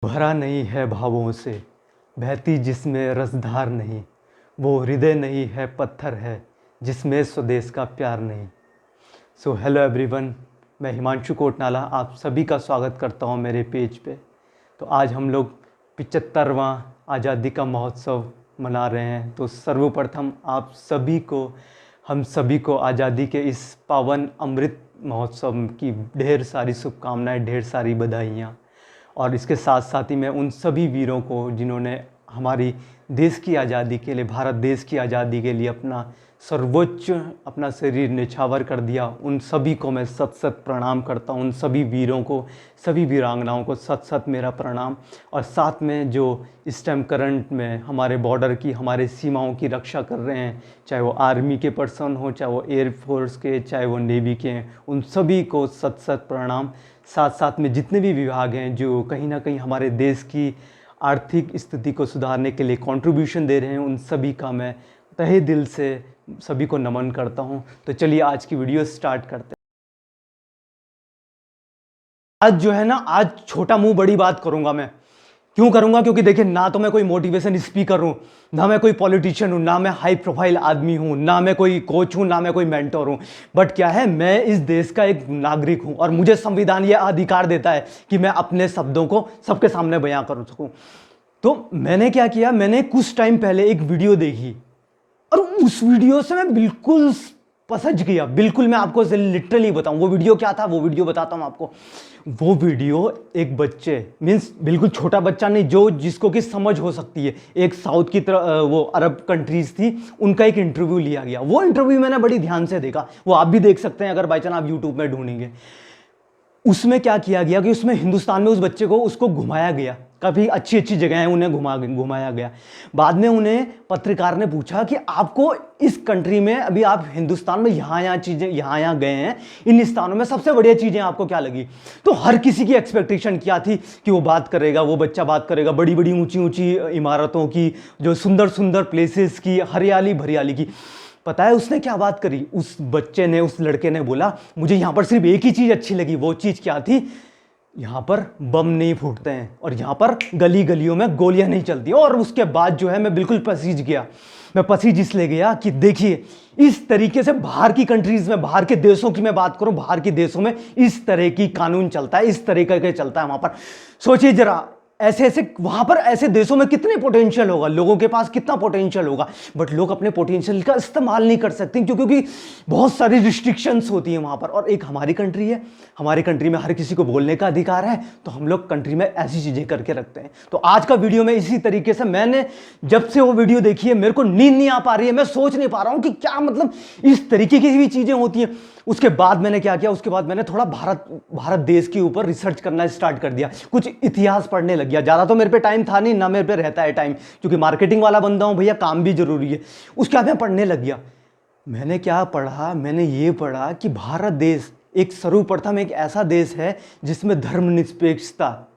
भरा नहीं है भावों से, बहती जिसमें रसधार नहीं। वो हृदय नहीं है, पत्थर है जिसमें स्वदेश का प्यार नहीं। सो हेलो एवरीवन, मैं हिमांशु कोटनाला आप सभी का स्वागत करता हूं मेरे पेज पे। तो आज हम लोग 75वां आज़ादी का महोत्सव मना रहे हैं। तो सर्वप्रथम हम सभी को आज़ादी के इस पावन अमृत महोत्सव की ढेर सारी शुभकामनाएं, ढेर सारी बधाइयाँ। और इसके साथ साथ ही मैं उन सभी वीरों को जिन्होंने हमारी देश की आज़ादी के लिए, भारत देश की आज़ादी के लिए अपना शरीर न्यौछावर कर दिया, उन सभी को मैं सत सत प्रणाम करता हूँ। उन सभी वीरों को, सभी वीरांगनाओं को सत सत मेरा प्रणाम। और साथ में जो इस टाइम करंट में हमारे बॉर्डर की, हमारे सीमाओं की रक्षा कर रहे हैं, चाहे वो आर्मी के पर्सन हो, चाहे वो एयरफोर्स के, चाहे वो नेवी के हैं, उन सभी को सत सत प्रणाम। साथ साथ में जितने भी विभाग हैं जो कहीं ना कहीं हमारे देश की आर्थिक स्थिति को सुधारने के लिए कंट्रीब्यूशन दे रहे हैं, उन सभी का मैं तहे दिल से सभी को नमन करता हूं। तो चलिए आज की वीडियो स्टार्ट करते हैं। आज जो है ना, आज छोटा मुंह बड़ी बात करूंगा मैं। क्यों करूंगा? क्योंकि देखिए, ना तो मैं कोई मोटिवेशन स्पीकर हूं, ना मैं कोई पॉलिटिशियन हूं, ना मैं हाई प्रोफाइल आदमी हूं, ना मैं कोई कोच हूं, ना मैं कोई मेंटर हूं। बट क्या है, मैं इस देश का एक नागरिक हूं और मुझे संविधान यह अधिकार देता है कि मैं अपने शब्दों को सबके सामने बयां कर सकूं। तो मैंने क्या किया, मैंने कुछ टाइम पहले एक वीडियो देखी और उस वीडियो से मैं बिल्कुल पसंद गया। बिल्कुल, मैं आपको लिटरली बताऊं वो वीडियो क्या था, वो वीडियो बताता हूं आपको। वो वीडियो एक बच्चे, मीन्स बिल्कुल छोटा बच्चा नहीं, जिसको कि समझ हो सकती है, एक साउथ की तरह वो अरब कंट्रीज थी, उनका एक इंटरव्यू लिया गया। वो इंटरव्यू मैंने बड़ी ध्यान से देखा, वो आप भी देख सकते हैं अगर बाई चांस आप यूट्यूब में ढूंढेंगे। उसमें क्या किया गया कि उसमें हिंदुस्तान में उस बच्चे को उसको घुमाया गया, काफ़ी अच्छी अच्छी जगहें उन्हें घुमाया गया। बाद में उन्हें पत्रकार ने पूछा कि आपको इस कंट्री में, अभी आप हिंदुस्तान में यहाँ यहाँ गए हैं, इन स्थानों में सबसे बढ़िया चीज़ें आपको क्या लगी? तो हर किसी की एक्सपेक्टेशन क्या थी कि वो बच्चा बात करेगा बड़ी बड़ी ऊंची ऊंची इमारतों की, जो सुंदर सुंदर प्लेसेस की, हरियाली भरियाली की। पता है उसने क्या बात करी? उस बच्चे ने, उस लड़के ने बोला, मुझे यहाँ पर सिर्फ एक ही चीज़ अच्छी लगी। वो चीज़ क्या थी? यहाँ पर बम नहीं फूटते हैं और यहाँ पर गली गलियों में गोलियां नहीं चलती। और उसके बाद जो है मैं बिल्कुल पसीज गया। मैं पसीज इसलिए गया कि देखिए, इस तरीके से बाहर की कंट्रीज में, बाहर के देशों की मैं बात करूं, बाहर के देशों में इस तरह की कानून चलता है, इस तरीके का चलता है वहां पर। सोचिए जरा, ऐसे ऐसे वहां पर, ऐसे देशों में कितने पोटेंशियल होगा, लोगों के पास कितना पोटेंशियल होगा, बट लोग अपने पोटेंशियल का इस्तेमाल नहीं कर सकते क्योंकि बहुत सारी रिस्ट्रिक्शंस होती हैं वहां पर। और एक हमारी कंट्री है, हमारी कंट्री में हर किसी को बोलने का अधिकार है, तो हम लोग कंट्री में ऐसी चीजें करके रखते हैं। तो आज का वीडियो में इसी तरीके से, मैंने जब से वो वीडियो देखी है मेरे को नींद नहीं आ पा रही है, मैं सोच नहीं पा रहा हूं कि क्या मतलब इस तरीके की भी चीजें होती हैं। उसके बाद मैंने क्या किया, उसके बाद मैंने थोड़ा भारत देश के ऊपर रिसर्च करना स्टार्ट कर दिया, कुछ इतिहास पढ़ने लग गया। ज़्यादा तो मेरे पे टाइम था नहीं, ना मेरे पे रहता है टाइम, क्योंकि मार्केटिंग वाला बंदा हूँ भैया, काम भी जरूरी है। उसके बाद मैं पढ़ने लग गया। मैंने क्या पढ़ा? मैंने ये पढ़ा कि भारत देश एक सर्वप्रथम एक ऐसा देश है जिसमें धर्मनिरपेक्षता,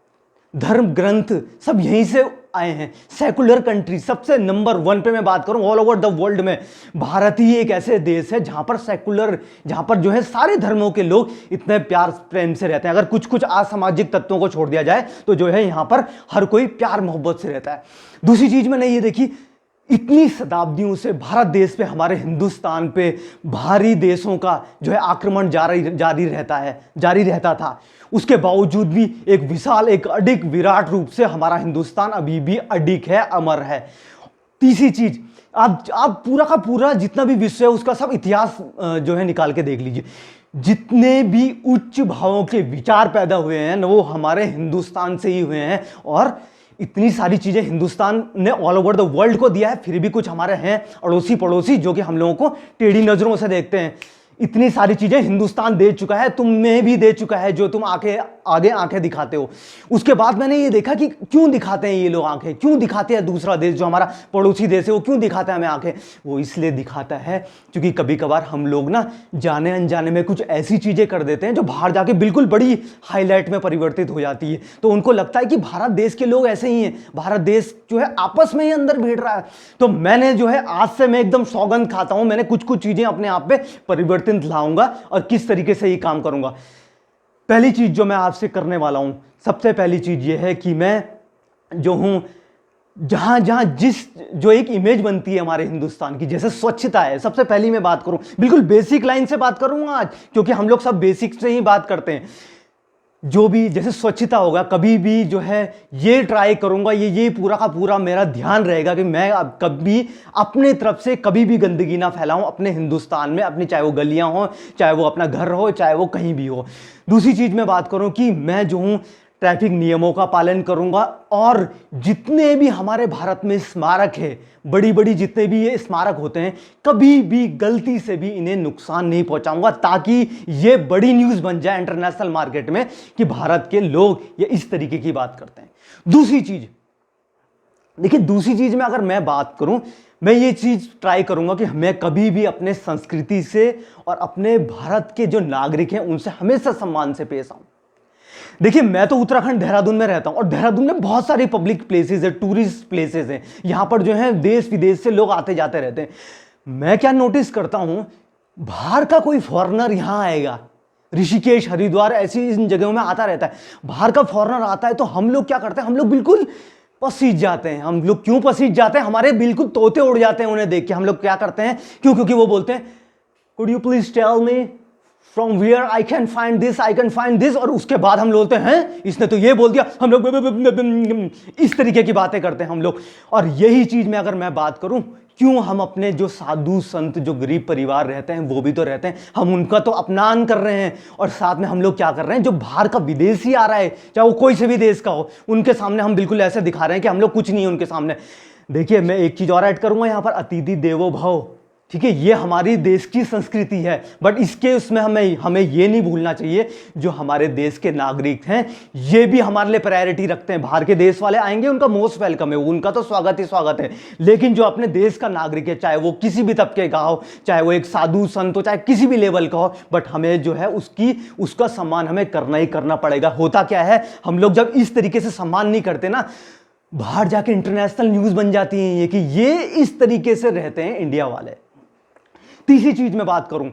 धर्म ग्रंथ सब यहीं से आए हैं। सेकुलर कंट्री सबसे नंबर 1 पे मैं बात करूं ऑल ओवर द वर्ल्ड में, भारत ही एक ऐसे देश है जहां पर सेकुलर, जहां पर जो है सारे धर्मों के लोग इतने प्यार प्रेम से रहते हैं। अगर कुछ कुछ असामाजिक तत्वों को छोड़ दिया जाए तो जो है यहां पर हर कोई प्यार मोहब्बत से रहता है। दूसरी चीज मैंने ये देखी, इतनी शताब्दियों से भारत देश पे, हमारे हिंदुस्तान पे भारी देशों का जो है आक्रमण जारी रहता था। उसके बावजूद भी एक विशाल, एक अडिग, विराट रूप से हमारा हिंदुस्तान अभी भी अडिग है, अमर है। तीसरी चीज, आप पूरा का पूरा जितना भी विश्व है उसका सब इतिहास जो है निकाल के देख लीजिए। जितने भी उच्च भावों के विचार पैदा हुए हैं वो हमारे हिंदुस्तान से ही हुए हैं। और इतनी सारी चीजें हिंदुस्तान ने ऑल ओवर द वर्ल्ड को दिया है, फिर भी कुछ हमारे हैं अड़ोसी पड़ोसी जो कि हम लोगों को टेढ़ी नजरों से देखते हैं। इतनी सारी चीजें हिंदुस्तान दे चुका है, तुम्हें भी दे चुका है, जो तुम आगे आंखें दिखाते हो। उसके बाद मैंने ये देखा कि क्यों दिखाते हैं ये लोग आंखें, क्यों दिखाते हैं दूसरा देश जो हमारा पड़ोसी देश है, वो क्यों दिखाता है हमें आंखें? वो इसलिए दिखाता है क्योंकि कभी कभार हम लोग ना जाने अनजाने में कुछ ऐसी चीजें कर देते हैं जो बाहर जाके बिल्कुल बड़ी हाईलाइट में परिवर्तित हो जाती है। तो उनको लगता है कि भारत देश के लोग ऐसे ही हैं, भारत देश जो है आपस में ही अंदर भिड़ रहा है। तो मैंने जो है आज से मैं एकदम सौगंध खाता हूं, मैंने कुछ कुछ चीजें अपने आप पे परिवर्तित लाऊंगा और किस तरीके से ये काम करूंगा। पहली चीज जो मैं आपसे करने वाला हूं, सबसे पहली चीज ये है कि मैं जो हूँ, जहां जहां जिस जो एक इमेज बनती है हमारे हिंदुस्तान की, जैसे स्वच्छता है, सबसे पहली मैं बात करूं, बिल्कुल बेसिक लाइन से बात करूंगा आज, क्योंकि हम लोग सब बेसिक से ही बात करते हैं। जो भी जैसे स्वच्छता होगा, कभी भी जो है ये ट्राई करूंगा, ये पूरा का पूरा मेरा ध्यान रहेगा कि मैं अब कभी अपने तरफ से कभी भी गंदगी ना फैलाऊं अपने हिंदुस्तान में, अपनी, चाहे वो गलियां हो, चाहे वो अपना घर हो, चाहे वो कहीं भी हो। दूसरी चीज मैं बात करूं कि मैं जो हूं ट्रैफिक नियमों का पालन करूंगा, और जितने भी हमारे भारत में स्मारक है, बड़ी बड़ी जितने भी ये स्मारक होते हैं, कभी भी गलती से भी इन्हें नुकसान नहीं पहुंचाऊंगा, ताकि ये बड़ी न्यूज़ बन जाए इंटरनेशनल मार्केट में कि भारत के लोग ये इस तरीके की बात करते हैं। दूसरी चीज देखिए, दूसरी चीज में अगर मैं बात करूं, मैं ये चीज ट्राई करूंगा कि मैं कभी भी अपने संस्कृति से और अपने भारत के जो नागरिक हैं उनसे हमेशा सम्मान से पेश आऊं। देखिए, मैं तो उत्तराखंड देहरादून में रहता हूं, और देहरादून में बहुत सारे पब्लिक प्लेसेस है, टूरिस्ट प्लेसेस हैं, यहां पर जो है देश विदेश से लोग आते जाते रहते हैं। मैं क्या नोटिस करता हूं, बाहर का कोई फॉरेनर यहां आएगा, ऋषिकेश, हरिद्वार, ऐसी इन जगहों में आता रहता है, बाहर का फॉरेनर आता है तो हम लोग क्या करते हैं, हम लोग बिल्कुल पसीज जाते हैं। हम लोग क्यों पसीज जाते हैं, हमारे बिल्कुल तोते उड़ जाते हैं उन्हें देख के। हम लोग क्या करते हैं, क्यों, क्योंकि वो बोलते हैं could you please tell me from where I can find this, I can find this, और उसके बाद हम बोलते हैं इसने तो ये बोल दिया, हम लोग इस तरीके की बातें करते हैं हम लोग। और यही चीज में अगर मैं बात करूं, क्यों हम अपने जो साधु संत, जो गरीब परिवार रहते हैं, वो भी तो रहते हैं, हम उनका तो अपमान कर रहे हैं, और साथ में हम लोग क्या कर रहे हैं, जो बाहर का विदेशी आ रहा है, चाहे वो कोई से भी देश का हो, उनके सामने हम बिल्कुल ऐसे दिखा रहे हैं कि हम लोग कुछ नहीं है उनके सामने। देखिए, मैं एक चीज और ऐड करूंगा यहां पर, अतिथि देवो भव, ठीक है, ये हमारी देश की संस्कृति है, बट इसके उसमें हमें ये नहीं भूलना चाहिए, जो हमारे देश के नागरिक हैं ये भी हमारे लिए प्रायोरिटी रखते हैं। बाहर के देश वाले आएंगे, उनका मोस्ट वेलकम है, उनका तो स्वागत ही स्वागत है, लेकिन जो अपने देश का नागरिक है, चाहे वो किसी भी तबके का हो, चाहे वो एक साधु संत हो, चाहे किसी भी लेवल का हो, बट हमें जो है उसका सम्मान हमें करना ही करना पड़ेगा। होता क्या है, हम लोग जब इस तरीके से सम्मान नहीं करते ना, बाहर जाके इंटरनेशनल न्यूज बन जाती है ये कि ये इस तरीके से रहते हैं इंडिया वाले। तीसरी चीज मैं बात करूं,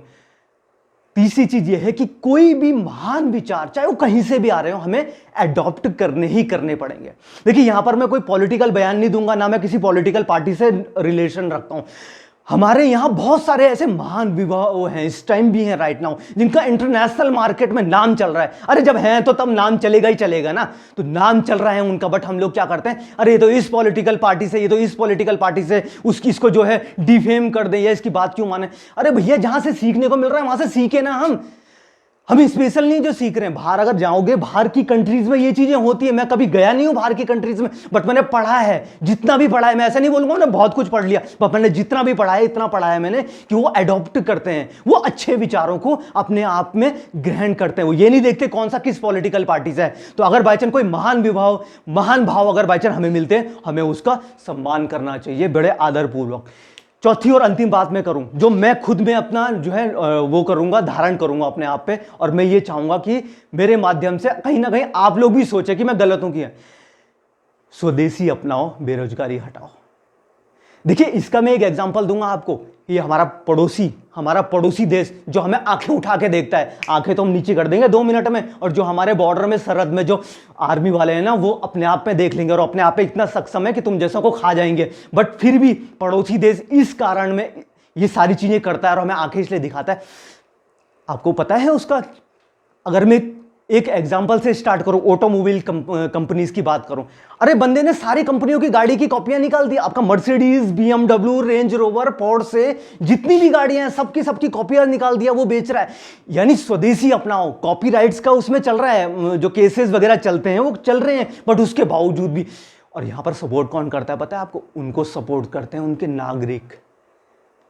तीसरी चीज यह है कि कोई भी महान विचार, चाहे वो कहीं से भी आ रहे हो, हमें अडॉप्ट करने ही करने पड़ेंगे। देखिए, यहां पर मैं कोई पॉलिटिकल बयान नहीं दूंगा, ना मैं किसी पॉलिटिकल पार्टी से रिलेशन रखता हूं। हमारे यहां बहुत सारे ऐसे महान विवाह हैं, इस टाइम भी हैं राइट नाउ, जिनका इंटरनेशनल मार्केट में नाम चल रहा है। अरे जब हैं तो तब नाम चलेगा ही चलेगा ना, तो नाम चल रहा है उनका, बट हम लोग क्या करते हैं, अरे ये तो इस पॉलिटिकल पार्टी से, ये तो इस पॉलिटिकल पार्टी से, उसकी इसको जो है डिफेम कर दें या इसकी बात क्यों माने। अरे भैया, जहां से सीखने को मिल रहा है वहां से सीखे ना। हम स्पेशल नहीं जो सीख रहे हैं। बाहर अगर जाओगे, बाहर की कंट्रीज में ये चीजें होती है। मैं कभी गया नहीं हूं बाहर की कंट्रीज में, बट मैंने पढ़ा है, जितना भी पढ़ा है। मैं ऐसा नहीं बोलूंगा मैंने बहुत कुछ पढ़ लिया, पर मैंने जितना भी पढ़ा है, इतना पढ़ा है मैंने कि वो अडॉप्ट करते हैं, वो अच्छे विचारों को अपने आप में ग्रहण करते हैं। वो ये नहीं देखते कौन सा किस पॉलिटिकल पार्टी से है। तो अगर बाई चांस कोई महान भाव अगर बाई चांस हमें मिलते हैं, हमें उसका सम्मान करना चाहिए बड़े आदरपूर्वक। चौथी और अंतिम बात मैं करूं, जो मैं खुद में अपना जो है वो करूंगा, धारण करूंगा अपने आप पे, और मैं ये चाहूंगा कि मेरे माध्यम से कहीं ना कहीं आप लोग भी सोचे कि मैं गलत हूं कि स्वदेशी अपनाओ, बेरोजगारी हटाओ। देखिए, इसका मैं एक एग्जांपल दूंगा आपको। ये हमारा पड़ोसी देश जो हमें आंखें उठा के देखता है, आंखें तो हम नीचे कर देंगे 2 मिनट में, और जो हमारे बॉर्डर में, सरहद में जो आर्मी वाले हैं ना, वो अपने आप में देख लेंगे और अपने आप पे इतना सक्षम है कि तुम जैसा को खा जाएंगे। बट फिर भी पड़ोसी देश इस कारण में ये सारी चीजें करता है और हमें आंखें इसलिए दिखाता है। आपको पता है उसका, अगर मैं एक एग्जांपल से स्टार्ट करूं, ऑटोमोबाइल कंपनीज की बात करूं, अरे बंदे ने सारी कंपनियों की गाड़ी की कॉपियां निकाल दी। आपका Mercedes, BMW, range rover, Porsche, जितनी भी गाड़ियां हैं सबकी कॉपियां निकाल दिया, वो बेच रहा है। यानी स्वदेशी अपनाओ। कॉपीराइट्स का उसमें चल रहा है, जो केसेस वगैरह चलते हैं वो चल रहे हैं, बट उसके बावजूद भी, और यहां पर सपोर्ट कौन करता है पता है आपको? उनको सपोर्ट करते हैं उनके नागरिक।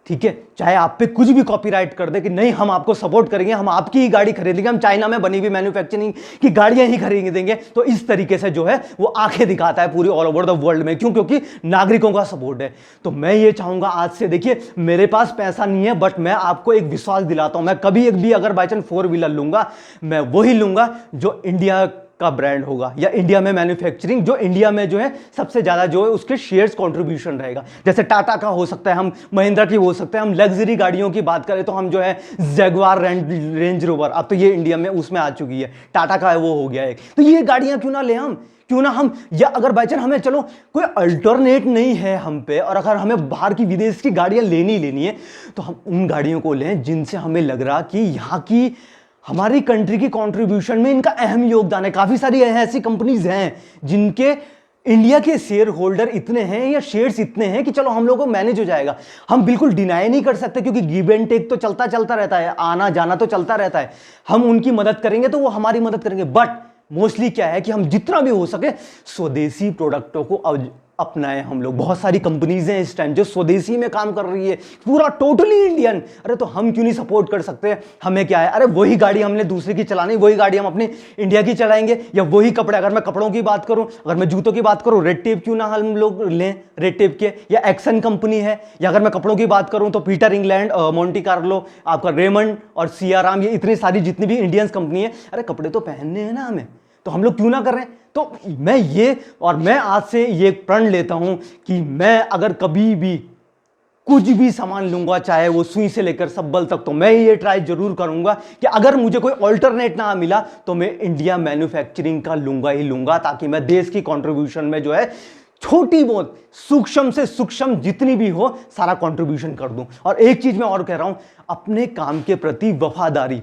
ठीक है, चाहे आप पे कुछ भी कॉपीराइट कर दे कि नहीं हम आपको सपोर्ट करेंगे, हम आपकी ही गाड़ी खरीदेंगे, हम चाइना में बनी हुई मैन्युफैक्चरिंग की गाड़ियां ही खरीदेंगे, तो इस तरीके से जो है वो आंखें दिखाता है पूरी ऑल ओवर द वर्ल्ड में। क्यों? क्योंकि नागरिकों का सपोर्ट है। तो मैं ये चाहूंगा आज से, देखिए मेरे पास पैसा नहीं है, बट मैं आपको एक विश्वास दिलाता हूं, मैं कभी एक भी अगर बाई चांस 4 व्हीलर लूंगा, मैं वही लूंगा जो इंडिया का ब्रांड होगा, या इंडिया में मैन्युफैक्चरिंग, जो इंडिया में जो है सबसे ज़्यादा जो है उसके शेयर्स कंट्रीब्यूशन रहेगा। जैसे टाटा का हो सकता है, हम महिंद्रा की हो सकता है, हम लग्जरी गाड़ियों की बात करें तो हम जो है जैगवार, रेंज रोवर, अब तो ये इंडिया में उसमें आ चुकी है, टाटा का है वो हो गया है। तो ये गाड़ियां क्यों ना ले हम, क्यों ना हम, या अगर बाई चांस हमें चलो कोई अल्टरनेट नहीं है हम पे, और अगर हमें बाहर की विदेश की गाड़ियां लेनी है तो हम उन गाड़ियों को लें जिनसे हमें लग रहा कि यहाँ की हमारी कंट्री की कंट्रीब्यूशन में इनका अहम योगदान है। काफी सारी ऐसी कंपनीज हैं जिनके इंडिया के शेयर होल्डर इतने हैं या शेयर्स इतने हैं कि चलो हम लोगों को मैनेज हो जाएगा। हम बिल्कुल डिनाई नहीं कर सकते क्योंकि गिव एंड टेक तो चलता रहता है, आना जाना तो चलता रहता है। हम उनकी मदद करेंगे तो वो हमारी मदद करेंगे, बट मोस्टली क्या है कि हम जितना भी हो सके स्वदेशी प्रोडक्टों को अपनाएं हम लोग। बहुत सारी कंपनीज हैं इस टाइम जो स्वदेशी में काम कर रही है, पूरा टोटली इंडियन। अरे तो हम क्यों नहीं सपोर्ट कर सकते? हमें क्या है, अरे वही गाड़ी हमने दूसरे की चलानी, वही गाड़ी हम अपने इंडिया की चलाएंगे, या वही कपड़े, अगर मैं कपड़ों की बात करूं, अगर मैं जूतों की बात करूं, रेड टेप क्यों ना हम लोग लें, रेड टेप के, या एक्सन कंपनी है, या अगर मैं कपड़ों की बात करूं तो पीटर इंग्लैंड, मोंटी कार्लो, आपका रेमंड और सियाराम, ये इतनी सारी जितनी भी इंडियंस कंपनी है, अरे कपड़े तो पहनने हैं ना हमें, तो हम लोग क्यों ना कर रहे हैं? तो मैं आज से ये प्रण लेता हूं कि मैं अगर कभी भी कुछ भी सामान लूंगा, चाहे वो सुई से लेकर सब्बल तक, तो मैं ये ट्राई जरूर करूंगा कि अगर मुझे कोई ऑल्टरनेट ना मिला तो मैं इंडिया मैन्युफैक्चरिंग का लूंगा ही लूंगा, ताकि मैं देश की कंट्रीब्यूशन में जो है छोटी बहुत सूक्ष्म से सूक्ष्म जितनी भी हो सारा कंट्रीब्यूशन कर दूं। और एक चीज मैं और कह रहा हूं, अपने काम के प्रति वफादारी।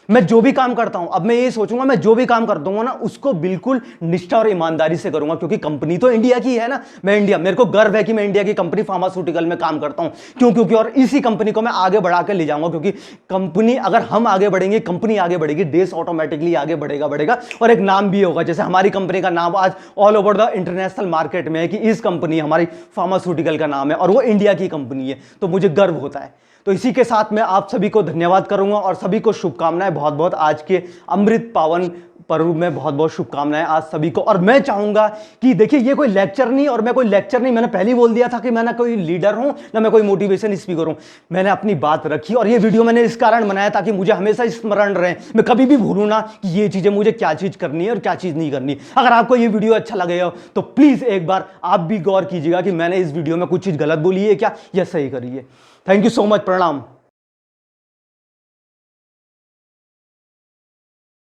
मैं जो भी काम करता हूं, अब मैं ये सोचूंगा मैं जो भी काम कर दूंगा ना उसको बिल्कुल निष्ठा और ईमानदारी से करूंगा, क्योंकि कंपनी तो इंडिया की है ना। मैं इंडिया, मेरे को गर्व है कि मैं इंडिया की कंपनी फार्मास्यूटिकल में काम करता हूं। क्योंकि और इसी कंपनी को मैं आगे बढ़ा के ले जाऊंगा, क्योंकि कंपनी, अगर हम आगे बढ़ेंगे, कंपनी आगे बढ़ेगी, देश ऑटोमेटिकली आगे बढ़ेगा और एक नाम भी होगा। जैसे हमारी कंपनी का नाम आज all over the international market में है कि इस कंपनी, हमारी फार्मास्यूटिकल का नाम है और वो इंडिया की कंपनी है, तो मुझे गर्व होता है। तो इसी के साथ मैं आप सभी को धन्यवाद करूंगा और सभी को शुभकामनाएं बहुत बहुत। आज के अमृत पावन पर्व में बहुत बहुत शुभकामनाएं आज सभी को। और मैं चाहूंगा कि देखिए, ये कोई लेक्चर नहीं, और मैं कोई लेक्चर नहीं, मैंने पहले ही बोल दिया था कि मैं ना कोई लीडर हूं ना मैं कोई मोटिवेशन स्पीकर हूं। मैंने अपनी बात रखी और ये वीडियो मैंने इस कारण बनाया ताकि मुझे हमेशा स्मरण रहे, मैं कभी भी भूलूं ना कि ये चीजें मुझे क्या चीज करनी है और क्या चीज नहीं करनी। अगर आपको ये वीडियो अच्छा लगे हो तो प्लीज एक बार आप भी गौर कीजिएगा कि मैंने इस वीडियो में कुछ चीज गलत बोली है क्या या सही करी है। थैंक यू सो मच, प्रणाम।